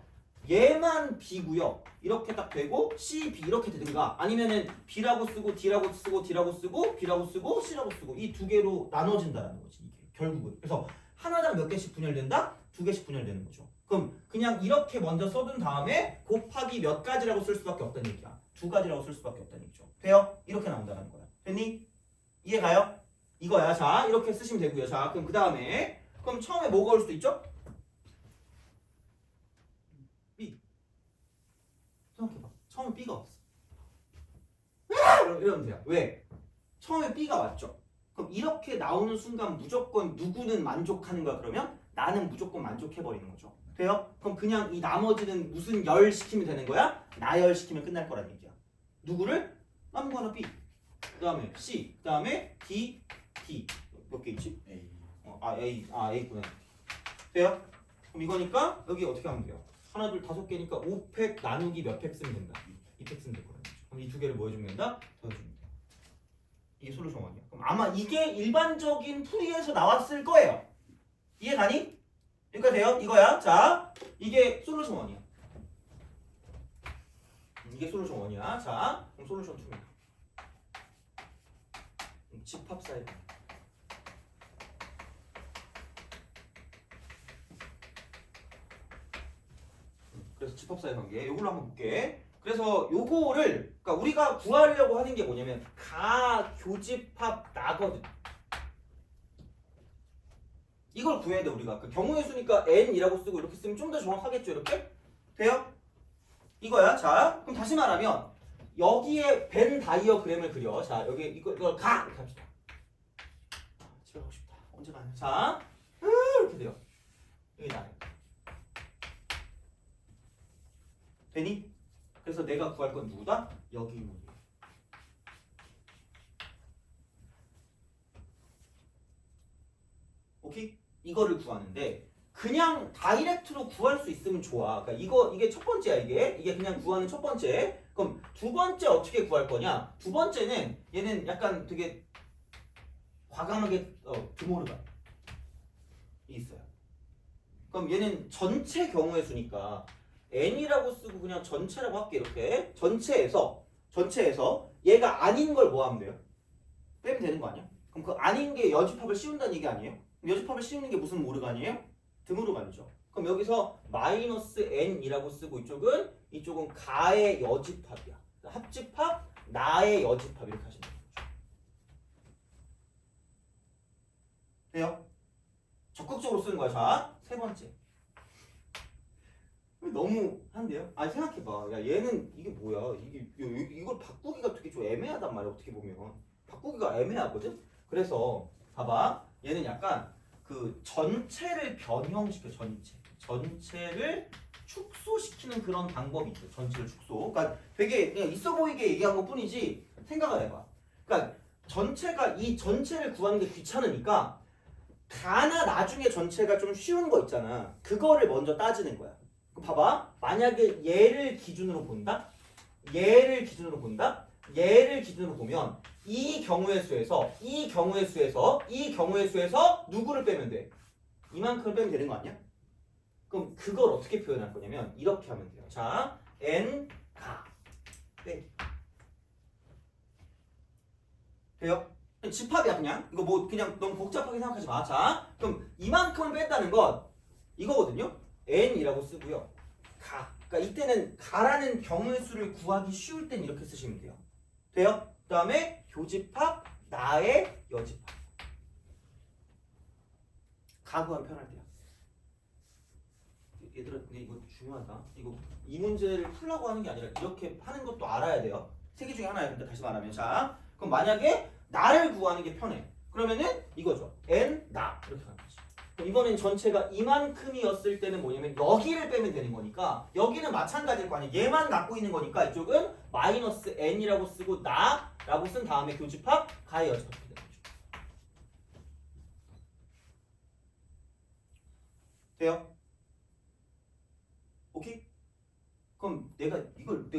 얘만 B고요. 이렇게 딱 되고 C, B 이렇게 되든가 아니면은 B라고 쓰고 D라고 쓰고 D라고 쓰고 B라고 쓰고 C라고 쓰고 이 두 개로 나눠진다는 거지 이게 결국은. 그래서 하나당 몇 개씩 분열된다? 두 개씩 분열되는 거죠. 그럼 그냥 이렇게 먼저 써둔 다음에 곱하기 몇 가지라고 쓸 수밖에 없다는 얘기야. 두 가지라고 쓸 수밖에 없다는 얘기죠. 돼요? 이렇게 나온다는 거야. 됐니? 이해가요? 이거야. 자, 이렇게 쓰시면 되고요. 자, 그럼 그 다음에 그럼 처음에 뭐가 올 수도 있죠? B. 생각해봐. 처음에 B가 왔어. 이러면 돼요. 왜? 처음에 B가 왔죠. 그럼 이렇게 나오는 순간 무조건 누구는 만족하는 거야 그러면? 나는 무조건 만족해버리는 거죠. 돼요? 그럼 그냥 이 나머지는 무슨 열 시키면 되는 거야? 나열 시키면 끝날 거란 얘기야. 누구를? 남은 거 하나 B, 그 다음에 C, 그 다음에 D, D 몇 개 있지? A. A구나. 돼요? 그럼 이거니까 여기 어떻게 하면 돼요? 하나, 둘, 5개니까 5팩 나누기 몇 팩 쓰면 된다. 2팩 쓰면 될 거란 얘기죠. 그럼 이 두 개를 뭐 해주면 된다? 더해주면 돼. 이게 솔루션 원이야. 그럼 아마 이게 일반적인 풀이에서 나왔을 거예요. 이해가니? 여기까지 돼요? 이거야. 자, 이게 솔루션 원이야. 이게 솔루션 원이야. 자, 그럼 솔루션 2입니다. 집합 사이드. 그래서 집합 사이 관계. 요걸로 한번 볼게. 그래서 요거를 그러니까 우리가 구하려고 하는 게 뭐냐면 가 교집합 나거든. 이걸 구해야 돼 우리가. 그 경우의 수니까 n이라고 쓰고 이렇게 쓰면 좀 더 정확하겠죠 이렇게? 돼요? 이거야. 자, 그럼 다시 말하면 여기에 벤 다이어그램을 그려. 자, 여기 이걸 가 이렇게 합시다. 집에 가고 싶다. 언제 가냐? 자, 이렇게 돼요. 여기 나요. 되니? 그래서 내가 구할 건 누구다? 여기 있는 거. 오케이? 이거를 구하는데 그냥 다이렉트로 구할 수 있으면 좋아. 그러니까 이게 첫 번째야 이게 그냥 구하는 첫 번째. 그럼 두 번째 어떻게 구할 거냐? 두 번째는 얘는 약간 되게 과감하게 드모르가 있어요. 그럼 얘는 전체 경우의 수니까 n이라고 쓰고 그냥 전체라고 할게 이렇게. 전체에서 얘가 아닌 걸 뭐 하면 돼요? 빼면 되는 거 아니야? 그럼 그 아닌 게 여집합을 씌운다는 얘기 아니에요? 여집합을 씌우는 게 무슨 모르간이에요? 드모르간이죠. 그럼 여기서 마이너스 n이라고 쓰고 이쪽은 가의 여집합이야. 합집합, 나의 여집합 이렇게 하시면 되죠. 돼요? 적극적으로 쓰는 거야. 자, 세 번째. 너무 한데요? 아니 생각해봐. 야 얘는 이게 뭐야? 이걸 바꾸기가 되게 좀 애매하단 말이야. 어떻게 보면 바꾸기가 애매하거든. 그래서 봐봐. 얘는 약간 그 전체를 변형시켜. 전체를 축소시키는 그런 방법이 있어. 전체를 축소. 그러니까 되게 그냥 있어 보이게 얘기한 것 뿐이지 생각을 해봐. 그러니까 전체가 이 전체를 구하는 게 귀찮으니까 가나 나중에 전체가 좀 쉬운 거 있잖아. 그거를 먼저 따지는 거야. 봐봐. 만약에 얘를 기준으로 본다. 얘를 기준으로 보면 이 경우의 수에서 누구를 빼면 돼? 이만큼을 빼면 되는 거 아니야? 그럼 그걸 어떻게 표현할 거냐면 이렇게 하면 돼요. 자, n 가 빼기. 돼요? 그냥 집합이야 그냥. 이거 뭐 그냥 너무 복잡하게 생각하지 마. 자, 그럼 이만큼을 뺀다는 건 이거거든요. n이라고 쓰고요. 가. 그러니까 이때는 가라는 경우의 수를 구하기 쉬울 땐 이렇게 쓰시면 돼요. 돼요? 그 다음에 교집합 나의 여집합. 가 구하기 편할 때야. 얘들아 근데 이거 중요하다. 이거 이 문제를 풀라고 하는 게 아니라 이렇게 하는 것도 알아야 돼요. 세 개 중에 하나야. 근데 다시 말하면 자, 그럼 만약에 나를 구하는 게 편해. 그러면은 이거죠. n 나 이렇게 가는 거지. 그럼 이번엔 전체가 이만큼이었을 때는 뭐냐면 여기를 빼면 되는 거니까 여기는 마찬가지일 거 아니야. 얘만 갖고 있는 거니까 이쪽은 마이너스 n이라고 쓰고 나라고 쓴 다음에 교집합 가의 여집합 되는 거죠. 돼요? 오케이? 그럼 내가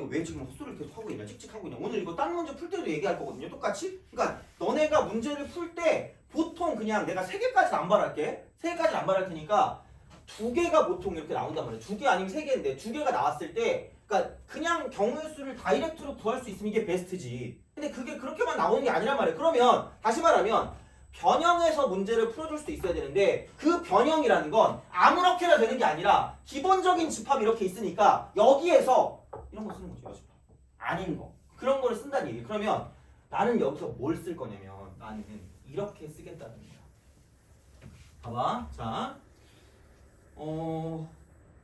왜 지금 헛소리를 계속 하고 있냐, 찍찍하고 있냐. 오늘 이거 딴 문제 풀 때도 얘기할 거거든요, 똑같이. 그러니까 너네가 문제를 풀 때 보통 그냥 내가 3개까지는 안 말할게. 3개까지는 안 말할 테니까 2개가 보통 이렇게 나온단 말이야. 2개 아니면 3개인데 2개가 나왔을 때 그러니까 그냥 경우의 수를 다이렉트로 구할 수 있으면 이게 베스트지. 근데 그게 그렇게만 나오는 게 아니란 말이야. 그러면 다시 말하면 변형해서 문제를 풀어줄 수 있어야 되는데 그 변형이라는 건 아무렇게나 되는 게 아니라 기본적인 집합이 이렇게 있으니까 여기에서 이런 거 쓰는 거죠. 여집합 아닌 거 그런 거를 쓴다는 얘기예요. 그러면 나는 여기서 뭘 쓸 거냐면 나는 이렇게 쓰겠다는 거야. 봐봐. 자,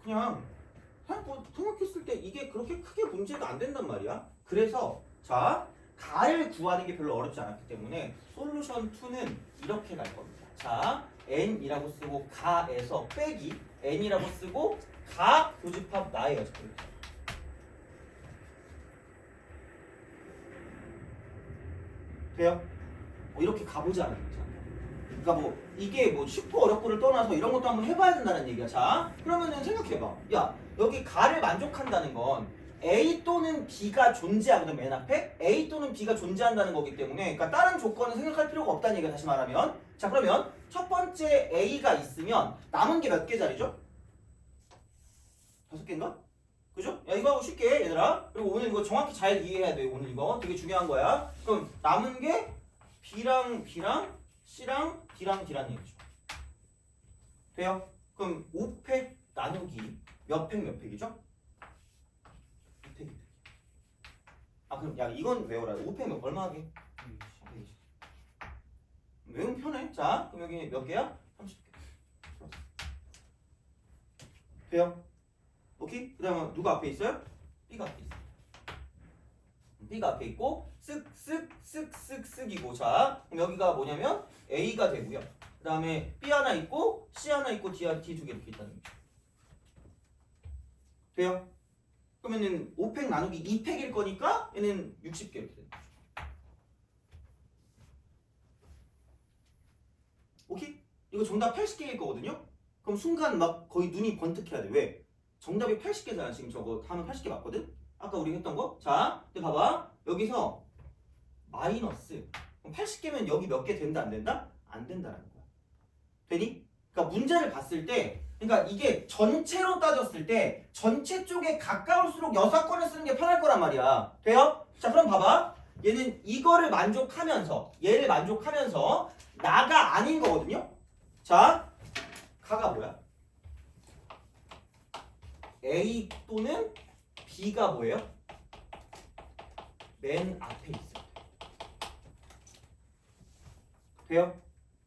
그냥 뭐 생각했을 때 이게 그렇게 크게 문제가 안 된단 말이야. 그래서 자, 가를 구하는 게 별로 어렵지 않았기 때문에 솔루션 2는 이렇게 갈 겁니다. 자, n이라고 쓰고 가에서 빼기 n이라고 쓰고 가 교집합 나의 여집합. 돼요? 이렇게 가보자는 거잖아. 그러니까 뭐 이게 뭐 쉽고 어렵고를 떠나서 이런 것도 한번 해봐야 된다는 얘기야. 자, 그러면은 생각해봐. 야, 여기 가를 만족한다는 건 A 또는 B가 존재하거든. 맨 앞에 A 또는 B가 존재한다는 거기 때문에 그러니까 다른 조건은 생각할 필요가 없다는 얘기야. 다시 말하면 자, 그러면 첫 번째 A가 있으면 남은 게 몇 개짜리죠? 5개인가? 그죠? 야, 이거 하고 쉽게 얘들아. 그리고 오늘 이거 정확히 잘 이해해야 돼. 오늘 이거 되게 중요한 거야. 그럼 남은 게 B랑 B랑 C랑 D랑 D라는 얘기죠. 돼요? 그럼 5팩 나누기 몇 팩 몇 팩이죠? 2팩. 아, 그럼 야 이건 외워라. 5팩 얼마 하게? 120. 외우면 편해. 자, 그럼 여기 몇 개야? 30개. 돼요? 오케이? 그 다음에 누가 앞에 있어요? B가 앞에 있어요. B가 앞에 있고 쓱쓱쓱쓱쓱이고 자, 그럼 여기가 뭐냐면 A가 되고요. 그 다음에 B 하나 있고 C 하나 있고 D 두 개 이렇게 있다는 거죠. 돼요? 그러면은 5팩 나누기 2팩일 거니까 얘는 60개 이렇게 되는 거죠. 오케이? 이거 정답 80개일 거거든요? 그럼 순간 막 거의 눈이 번뜩해야 돼. 왜? 정답이 80개잖아. 지금 저거 하면 80개 맞거든? 아까 우리 했던 거? 자, 근데 봐봐. 여기서 마이너스 80개면 여기 몇 개 된다 안 된다? 안 된다라는 거야. 되니? 그러니까 문제를 봤을 때 그러니까 이게 전체로 따졌을 때 전체 쪽에 가까울수록 여사건을 쓰는 게 편할 거란 말이야. 돼요? 자, 그럼 봐봐. 얘는 이거를 만족하면서 얘를 만족하면서 나가 아닌 거거든요. 자, 가가 뭐야? A 또는 B가 뭐예요? 맨 앞에 있어요. 돼요?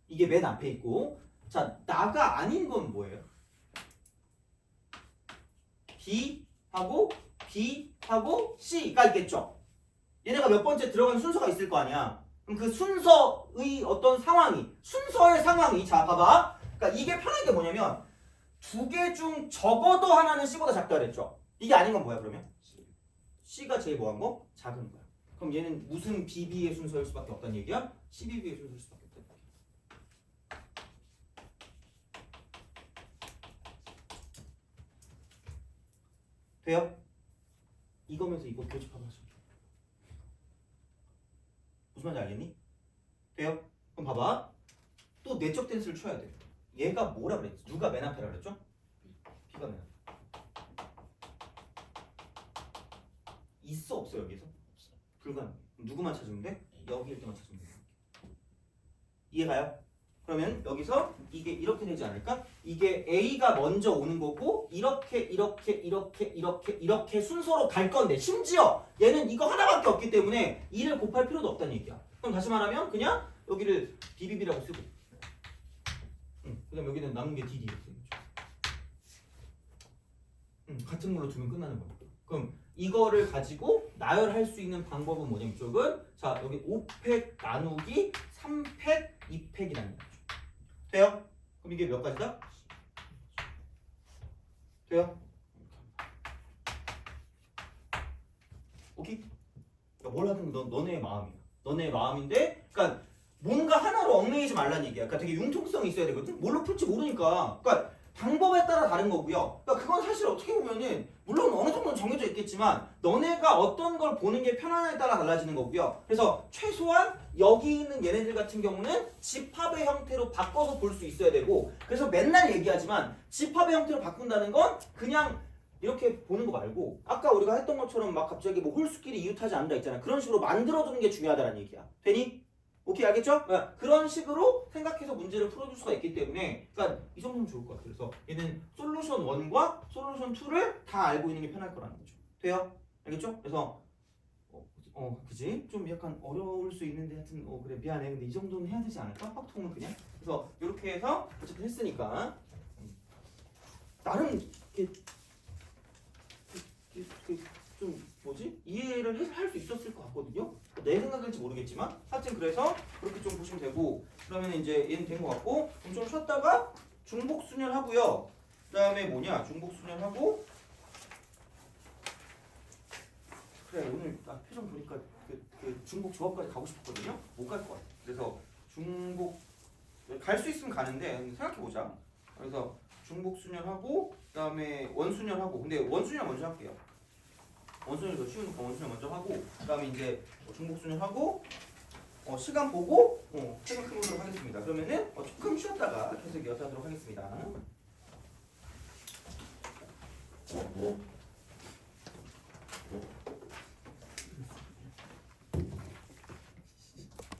이게 맨 앞에 있고 자, 나가 아닌 건 뭐예요? B하고 B하고 C가 있겠죠? 얘네가 몇 번째 들어간 순서가 있을 거 아니야. 그럼 그 순서의 어떤 상황이 순서의 상황이 자, 봐봐. 그러니까 이게 편한 게 뭐냐면 2개 중 적어도 하나는 C보다 작다 그랬죠? 이게 아닌 건 뭐야 그러면? C가 제일 뭐한 거? 작은 거야. 그럼 얘는 무슨 BB의 순서일 수밖에 없다는 얘기야? CBB의 순서일 수밖에 없다는 얘기야. 돼요? 이거면서 이거 교집합을 하시면 돼. 무슨 말인지 알겠니? 돼요? 그럼 봐봐. 또 내적 댄스를 쳐야 돼. 얘가 뭐라 그랬지? 누가 맨 앞에라 그랬죠? B가 맨 앞에. 있어 없어 여기서? 없어. 불가능. 누구만 찾으면 돼? 여기일 때만 찾으면 돼. 이해가요? 그러면 여기서 이게 이렇게 되지 않을까? 이게 A가 먼저 오는 거고 이렇게 순서로 갈 건데 심지어 얘는 이거 하나밖에 없기 때문에 2를 곱할 필요도 없다는 얘기야. 그럼 다시 말하면 그냥 여기를 BBB라고 쓰고 그 다음 여기는 남은 게 DD 이렇게 되는 거죠. 같은 걸로 두면 끝나는 거니까. 그럼 이거를 가지고 나열할 수 있는 방법은 뭐냐면 이쪽은 자 여기 5팩 나누기 3팩 2팩이라는 거죠. 돼요? 그럼 이게 몇 가지다? 돼요? 오케이? 그러니까 뭘 하든 너네의 마음이야. 너네의 마음인데 그러니까 뭔가 하나로 얽매이지 말라는 얘기야. 그러니까 되게 융통성이 있어야 되거든. 뭘로 풀지 모르니까. 그러니까 방법에 따라 다른 거고요. 그러니까 그건 사실 어떻게 보면은 물론 어느 정도는 정해져 있겠지만 너네가 어떤 걸 보는 게 편안함에 따라 달라지는 거고요. 그래서 최소한 여기 있는 얘네들 같은 경우는 집합의 형태로 바꿔서 볼 수 있어야 되고 그래서 맨날 얘기하지만 집합의 형태로 바꾼다는 건 그냥 이렇게 보는 거 말고 아까 우리가 했던 것처럼 막 갑자기 뭐 홀수끼리 이웃하지 않는다 있잖아. 그런 식으로 만들어두는 게 중요하다는 얘기야. 되니? 오케이 알겠죠? 그런 식으로 생각해서 문제를 풀어줄 수가 있기 때문에 그러니까 이 정도면 좋을 것 같아요. 그래서 얘는 솔루션 1과 솔루션 2를 다 알고 있는 게 편할 거라는 거죠. 돼요? 알겠죠? 그래서 그지? 좀 약간 어려울 수 있는데 하여튼 그래 미안해. 근데 이 정도는 해야 되지 않을까? 확통은 그냥. 그래서 이렇게 해서 어쨌든 했으니까 나름 이렇게 좀 뭐지? 이해를 할 수 있었을 것 같거든요. 내 생각일지 모르겠지만 하여튼 그래서 그렇게 좀 보시면 되고 그러면 이제 얘는 된 것 같고 그럼 좀 쉬었다가 중복순열하고요. 그 다음에 뭐냐? 중복순열하고 그래 오늘 나 표정 보니까 그 중복 조합까지 가고 싶었거든요. 못 갈 것 같아. 그래서 중복 갈 수 있으면 가는데 생각해보자. 그래서 중복순열하고 그 다음에 원순열하고 근데 원순열 먼저 할게요. 원순열 더 쉬우니까 원순열 먼저 하고 그 다음에 이제 중복순열하고 시간 보고 생각해보도록 하겠습니다. 그러면은 조금 쉬었다가 계속 이어서 하도록 하겠습니다.